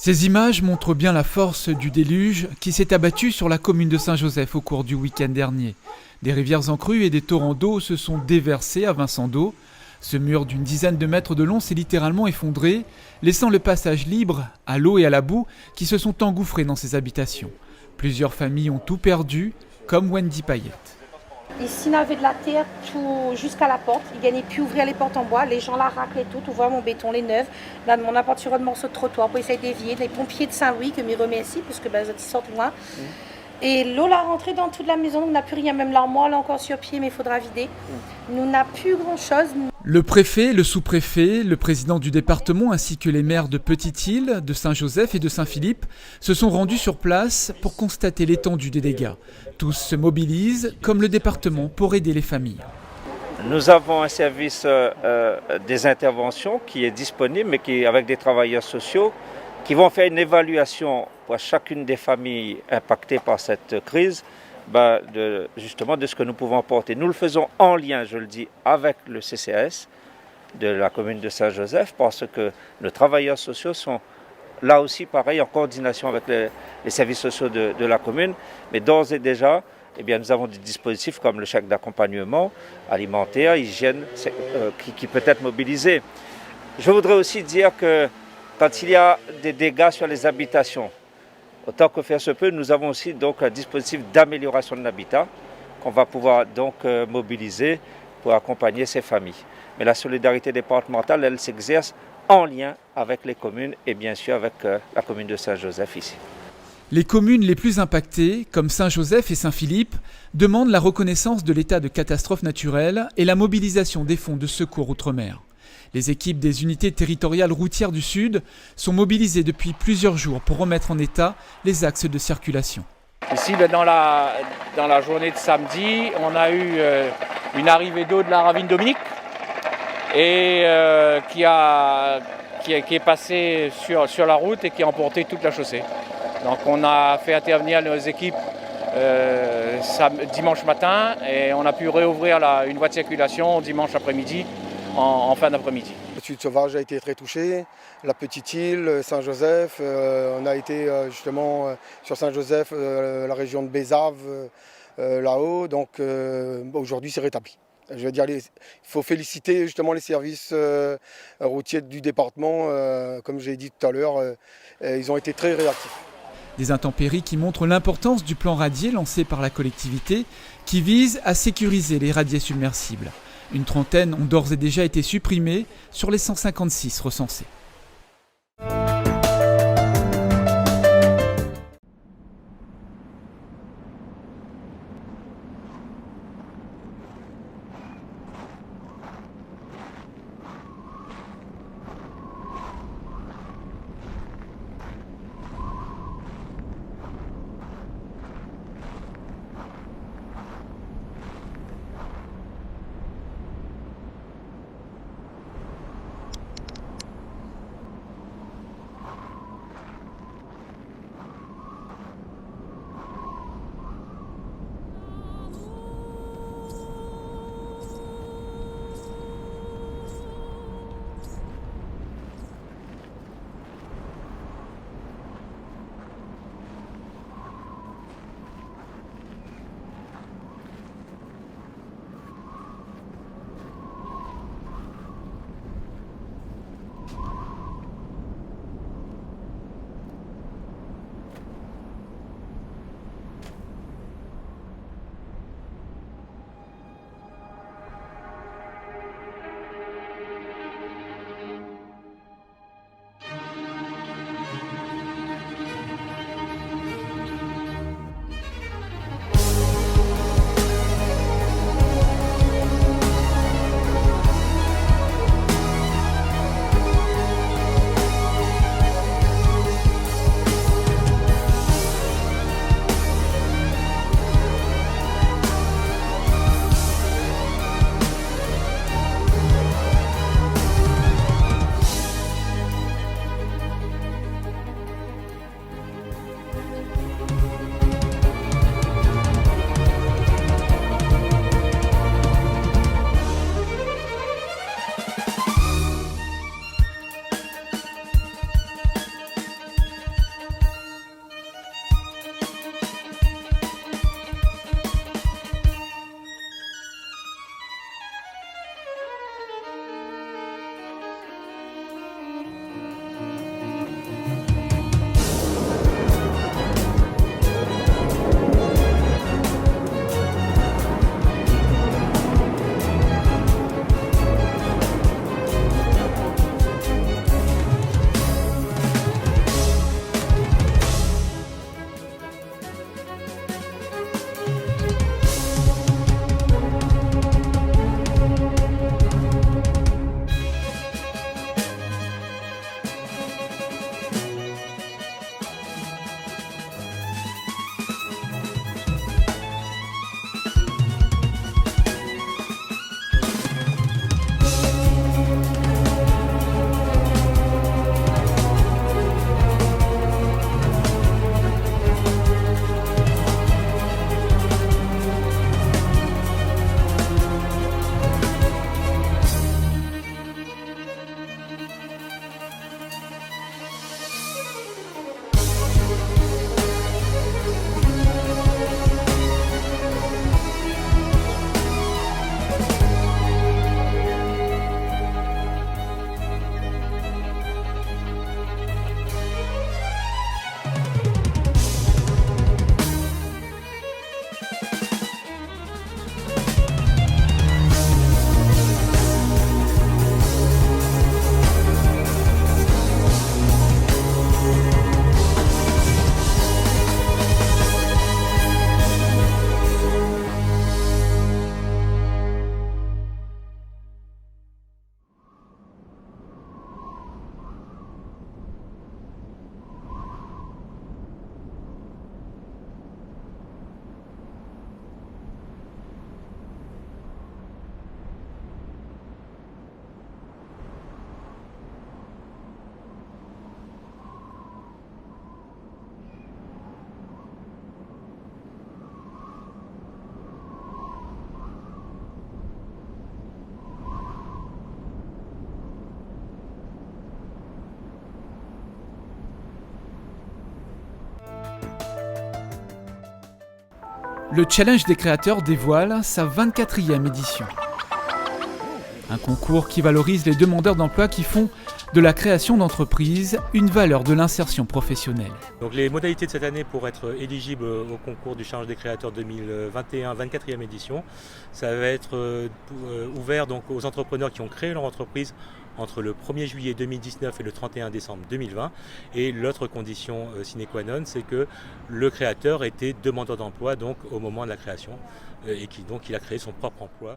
Ces images montrent bien la force du déluge qui s'est abattu sur la commune de Saint-Joseph au cours du week-end dernier. Des rivières en crue et des torrents d'eau se sont déversés à Vincent d'Eau. Ce mur d'une dizaine de mètres de long s'est littéralement effondré, laissant le passage libre à l'eau et à la boue qui se sont engouffrés dans ces habitations. Plusieurs familles ont tout perdu, comme Wendy Payette. Ici, on avait de la terre tout jusqu'à la porte. Ils gagnaient plus ouvrir les portes en bois. Les gens la raclaient tout. Tu vois mon béton, les neuves. Là, mon apporteur de morceaux de trottoir pour essayer d'éviter. Les pompiers de Saint-Louis que m'y remercie parce que ils sortent loin. Et l'eau l'a rentrée dans toute la maison. On n'a plus rien. Même l'armoire là encore sur pied, mais il faudra vider. Nous n'a plus grand-chose. Le préfet, le sous-préfet, le président du département ainsi que les maires de Petite-Île, de Saint-Joseph et de Saint-Philippe se sont rendus sur place pour constater l'étendue des dégâts. Tous se mobilisent, comme le département, pour aider les familles. Nous avons un service des interventions qui est disponible, mais qui avec des travailleurs sociaux qui vont faire une évaluation pour chacune des familles impactées par cette crise, justement de ce que nous pouvons apporter. Nous le faisons en lien, je le dis, avec le CCAS de la commune de Saint-Joseph, parce que nos travailleurs sociaux sont là aussi, pareil, en coordination avec les services sociaux de la commune. Mais d'ores et déjà, nous avons des dispositifs comme le chèque d'accompagnement alimentaire, hygiène, qui peut être mobilisé. Je voudrais aussi dire que quand il y a des dégâts sur les habitations, autant que faire se peut, nous avons aussi donc un dispositif d'amélioration de l'habitat qu'on va pouvoir donc mobiliser pour accompagner ces familles. Mais la solidarité départementale, elle s'exerce en lien avec les communes et bien sûr avec la commune de Saint-Joseph ici. Les communes les plus impactées, comme Saint-Joseph et Saint-Philippe, demandent la reconnaissance de l'état de catastrophe naturelle et la mobilisation des fonds de secours outre-mer. Les équipes des unités territoriales routières du Sud sont mobilisées depuis plusieurs jours pour remettre en état les axes de circulation. Ici, dans la journée de samedi, on a eu une arrivée d'eau de la ravine Dominique et qui est passée sur la route et qui a emporté toute la chaussée. Donc on a fait intervenir nos équipes dimanche matin et on a pu réouvrir une voie de circulation dimanche après-midi en fin d'après-midi. Le Sud Sauvage a été très touché, la Petite-Île, Saint-Joseph, on a été justement sur Saint-Joseph, la région de Bézave, là-haut, donc aujourd'hui c'est rétabli. Je veux dire, il faut féliciter justement les services routiers du département, comme j'ai dit tout à l'heure, ils ont été très réactifs. Des intempéries qui montrent l'importance du plan radier lancé par la collectivité qui vise à sécuriser les radiers submersibles. Une trentaine ont d'ores et déjà été supprimés sur les 156 recensés. Le Challenge des créateurs dévoile sa 24e édition. Un concours qui valorise les demandeurs d'emploi qui font de la création d'entreprise une valeur de l'insertion professionnelle. Donc les modalités de cette année pour être éligible au concours du Challenge des créateurs 2021, 24e édition, ça va être ouvert donc aux entrepreneurs qui ont créé leur entreprise entre le 1er juillet 2019 et le 31 décembre 2020. Et l'autre condition sine qua non, c'est que le créateur était demandeur d'emploi donc au moment de la création et qu'il a créé son propre emploi.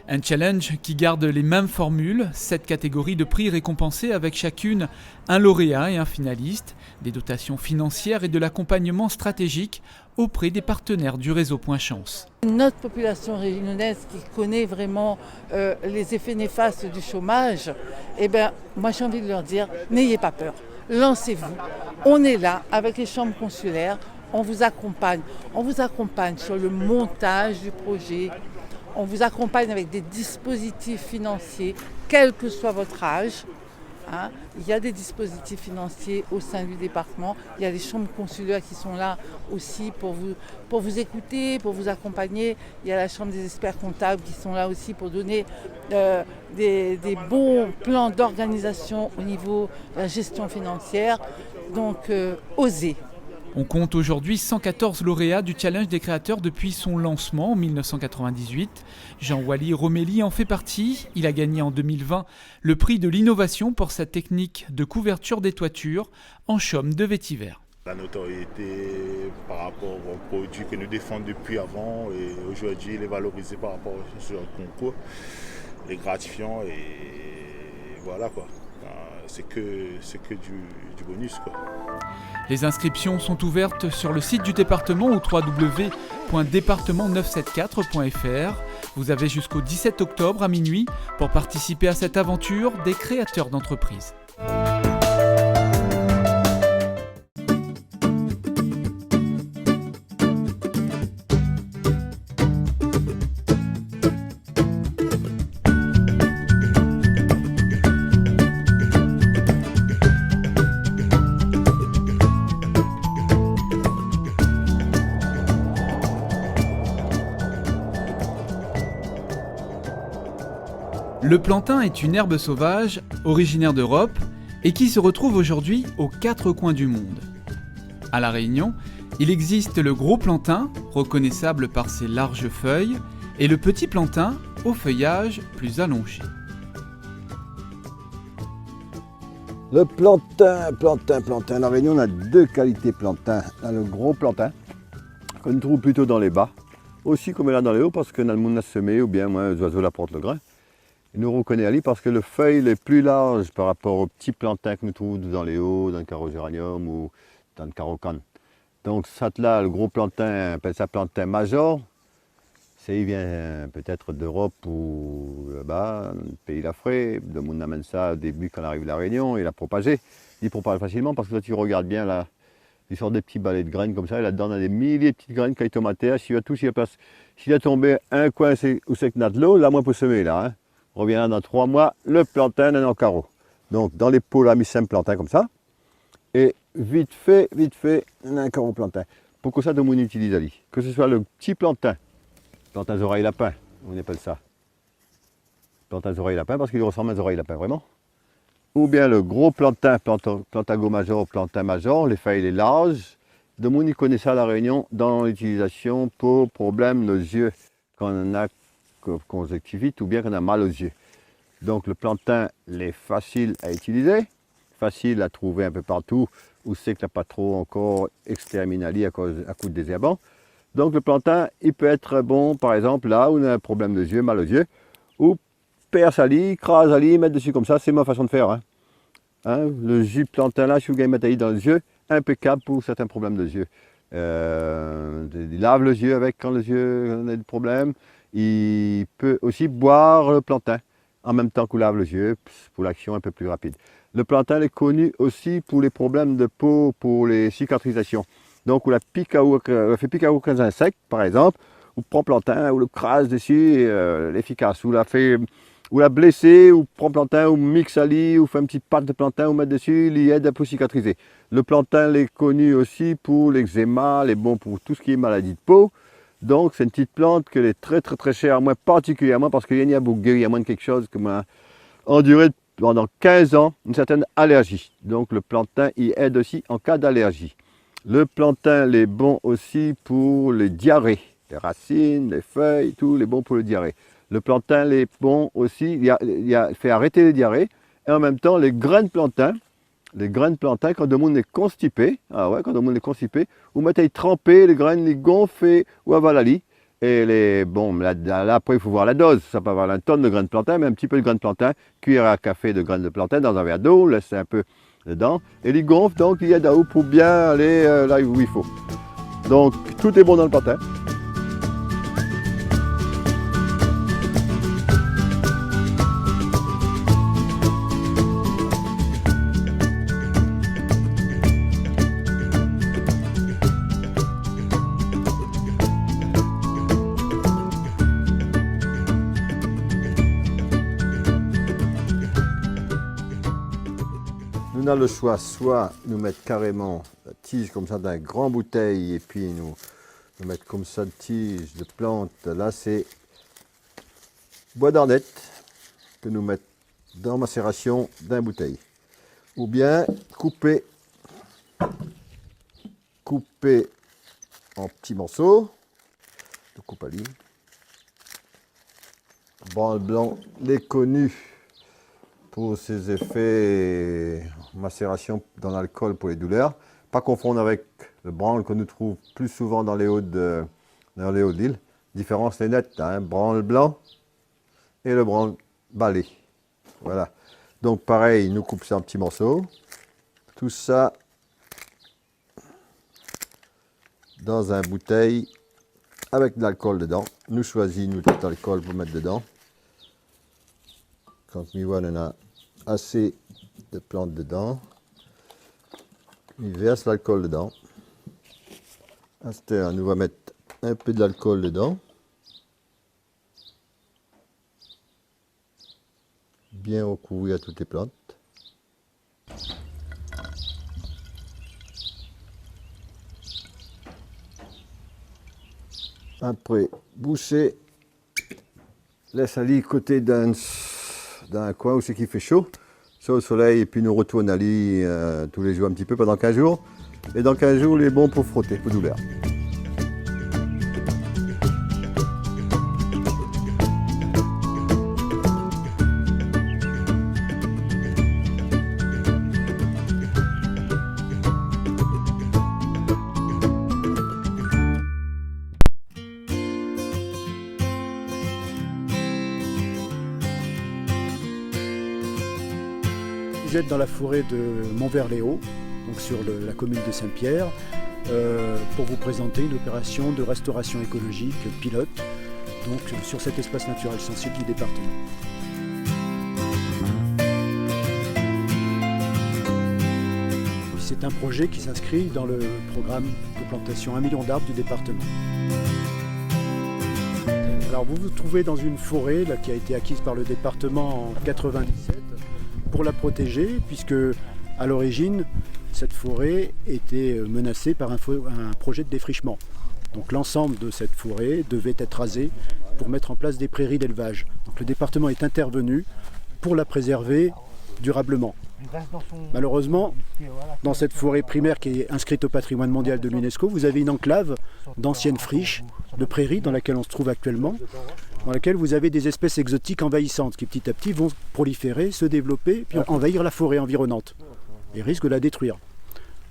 Un challenge qui garde les mêmes formules, 7 catégories de prix récompensés avec chacune un lauréat et un finaliste, des dotations financières et de l'accompagnement stratégique auprès des partenaires du réseau Point Chance. Notre population réunionnaise qui connaît vraiment les effets néfastes du chômage, moi j'ai envie de leur dire, n'ayez pas peur, lancez-vous. On est là avec les chambres consulaires, on vous accompagne sur le montage du projet. On vous accompagne avec des dispositifs financiers, quel que soit votre âge. Il y a des dispositifs financiers au sein du département. Il y a les chambres consulaires qui sont là aussi pour vous écouter, pour vous accompagner. Il y a la chambre des experts comptables qui sont là aussi pour donner des bons plans d'organisation au niveau de la gestion financière. Donc, osez. On compte aujourd'hui 114 lauréats du Challenge des créateurs depuis son lancement en 1998. Jean-Wally Romelli en fait partie. Il a gagné en 2020 le prix de l'innovation pour sa technique de couverture des toitures en chaume de vétiver. La notoriété par rapport aux produits que nous défendons depuis avant et aujourd'hui il est valorisé par rapport à ce concours. Il est gratifiant et voilà quoi. C'est que du bonus quoi. Les inscriptions sont ouvertes sur le site du département au www.département974.fr. Vous avez jusqu'au 17 octobre à minuit pour participer à cette aventure des créateurs d'entreprises. Le plantain est une herbe sauvage, originaire d'Europe, et qui se retrouve aujourd'hui aux 4 coins du monde. À La Réunion, il existe le gros plantain, reconnaissable par ses larges feuilles, et le petit plantain, au feuillage plus allongé. Le plantain. À La Réunion, on a 2 qualités plantain. On a le gros plantain, qu'on trouve plutôt dans les bas, aussi comme là dans les hauts, parce que dans le monde a semé, ou bien les oiseaux apportent le grain. Il nous reconnaît Ali parce que le feuille est plus large par rapport aux petits plantains que nous trouvons dans les hauts, dans le carogéranium ou dans le carocane. Donc ça là, le gros plantain, on appelle ça plantain major. Il vient peut-être d'Europe ou là-bas, pays d'Afrique. Le monde amène ça au début quand on arrive à La Réunion, il a propagé. Il propage facilement parce que là tu regardes bien là, il sort des petits balais de graines comme ça, et là-dedans on a des milliers de petites graines qui tomatent. S'il va tout, s'il a tombé un coin où c'est que de l'eau, là moi pour semer là. Hein. On revient là dans 3 mois, le plantain est en carreau. Donc dans les pots là, mis 5 plantains comme ça. Et vite fait, on a un carreau plantain. Pour que ça, tout le monde utilise Ali. Que ce soit le petit plantain, plantain oreilles lapin, on appelle ça. Plantain oreilles lapin parce qu'il ressemble à des oreilles lapin vraiment. Ou bien le gros plantain, plantago major, plantain major, les feuilles les larges. Tout le monde connaît ça à La Réunion dans l'utilisation pour problème aux yeux quand on a conjonctivite ou bien qu'on a mal aux yeux. Donc le plantain est facile à utiliser, facile à trouver un peu partout où c'est que n'a pas trop encore exterminé à coup de désherbant. Donc le plantain, il peut être bon par exemple là où on a un problème de yeux, mal aux yeux, ou perce à lit, crase à lit, mettre dessus comme ça, c'est ma façon de faire. Le jus de plantain là, si vous mettez dans les yeux, impeccable pour certains problèmes de yeux. Il lave les yeux avec quand les yeux ont des problèmes. Il peut aussi boire le plantain en même temps qu'on lave les yeux pour l'action un peu plus rapide. Le plantain est connu aussi pour les problèmes de peau, pour les cicatrisations. Donc on fait pique à un insecte par exemple, on prend plantain, on le crase dessus, l'efficace. On l'a blessé, on prend plantain, on mixe à lit, on fait une petite pâte de plantain, on met dessus, il aide à pour cicatriser. Le plantain est connu aussi pour l'eczéma, il est bon pour tout ce qui est maladie de peau. Donc c'est une petite plante qui est très très très chère, moi particulièrement parce qu'il y a moins de quelque chose qui m'a enduré pendant 15 ans une certaine allergie. Donc le plantain y aide aussi en cas d'allergie. Le plantain il est bon aussi pour les diarrhées, les racines, les feuilles, tout est bon pour les diarrhées. Le plantain il est bon aussi, il fait arrêter les diarrhées et en même temps les graines de plantain, quand le monde est constipé, vous mettez tremper les graines, les gonfler ou avalali. Et là, après il faut voir la dose, ça peut avoir une tonne de graines de plantain, mais un petit peu de graines de plantain, cuillère à café de graines de plantain dans un verre d'eau, laissez un peu dedans, et les gonfle, donc il y a d'eau pour bien aller là où il faut. Donc tout est bon dans le plantain. On a le choix, soit nous mettre carrément la tige comme ça d'un grand bouteille et puis nous mettre comme ça de tige de plante. Là c'est bois d'arnette que nous mettons dans macération d'un bouteille. Ou bien couper en petits morceaux de coupe à ligne. Branle blanc, les connus pour ses effets macération dans l'alcool pour les douleurs. Pas confondre avec le branle que nous trouvons plus souvent dans les Hauts de l'île. Différence est nette, hein, branle blanc et le branle balai. Voilà. Donc pareil, nous coupons ça en petits morceaux. Tout ça dans une bouteille avec de l'alcool dedans. Nous choisissons nous tout l'alcool pour mettre dedans. Quand on a assez de plantes dedans, il verse l'alcool dedans. À cette heure, nous va mettre un peu de l'alcool dedans, bien recouvrir à toutes les plantes. Après, boucher, laisse aller côté d'un coin où c'est qui fait chaud, ça au soleil, et puis nous retourne à lit tous les jours un petit peu pendant 15 jours. Et dans 15 jours, il est bon pour frotter, pour douleur. Vous êtes dans la forêt de Montverléau, donc sur la commune de Saint-Pierre, pour vous présenter une opération de restauration écologique pilote donc, sur cet espace naturel sensible du département. C'est un projet qui s'inscrit dans le programme de plantation 1 million d'arbres du département. Alors vous vous trouvez dans une forêt là, qui a été acquise par le département en 1997 pour la protéger, puisque à l'origine cette forêt était menacée par un projet de défrichement. Donc l'ensemble de cette forêt devait être rasé pour mettre en place des prairies d'élevage. Donc le département est intervenu pour la préserver durablement. Malheureusement, dans cette forêt primaire qui est inscrite au patrimoine mondial de l'UNESCO, vous avez une enclave d'anciennes friches de prairies dans laquelle on se trouve actuellement, dans laquelle vous avez des espèces exotiques envahissantes qui petit à petit vont proliférer, se développer, puis envahir la forêt environnante et risquent de la détruire.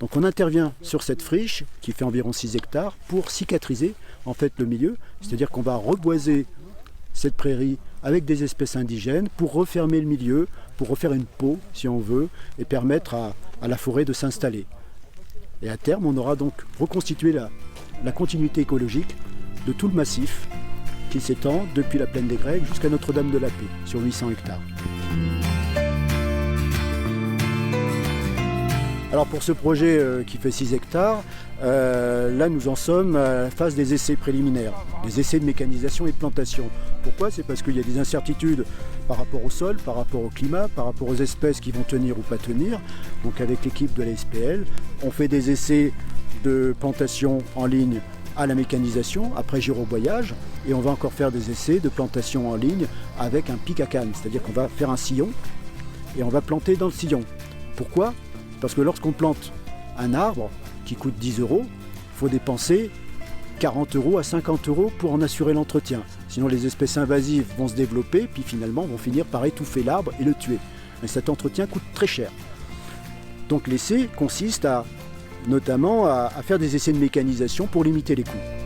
Donc on intervient sur cette friche qui fait environ 6 hectares pour cicatriser en fait le milieu, c'est-à-dire qu'on va reboiser cette prairie avec des espèces indigènes pour refermer le milieu, pour refaire une peau si on veut et permettre à la forêt de s'installer. Et à terme on aura donc reconstitué la continuité écologique de tout le massif qui s'étend depuis la plaine des Grecs jusqu'à Notre-Dame de la Paix sur 800 hectares. Alors pour ce projet qui fait 6 hectares, là nous en sommes à la phase des essais préliminaires, des essais de mécanisation et de plantation. Pourquoi? C'est parce qu'il y a des incertitudes par rapport au sol, par rapport au climat, par rapport aux espèces qui vont tenir ou pas tenir. Donc avec l'équipe de la SPL, on fait des essais de plantation en ligne à la mécanisation, après gyroboyage, et on va encore faire des essais de plantation en ligne avec un pic à canne, c'est-à-dire qu'on va faire un sillon et on va planter dans le sillon. Pourquoi ? Parce que lorsqu'on plante un arbre qui coûte 10 €, il faut dépenser 40 € à 50 € pour en assurer l'entretien. Sinon les espèces invasives vont se développer, puis finalement vont finir par étouffer l'arbre et le tuer. Mais cet entretien coûte très cher. Donc l'essai consiste notamment à faire des essais de mécanisation pour limiter les coûts.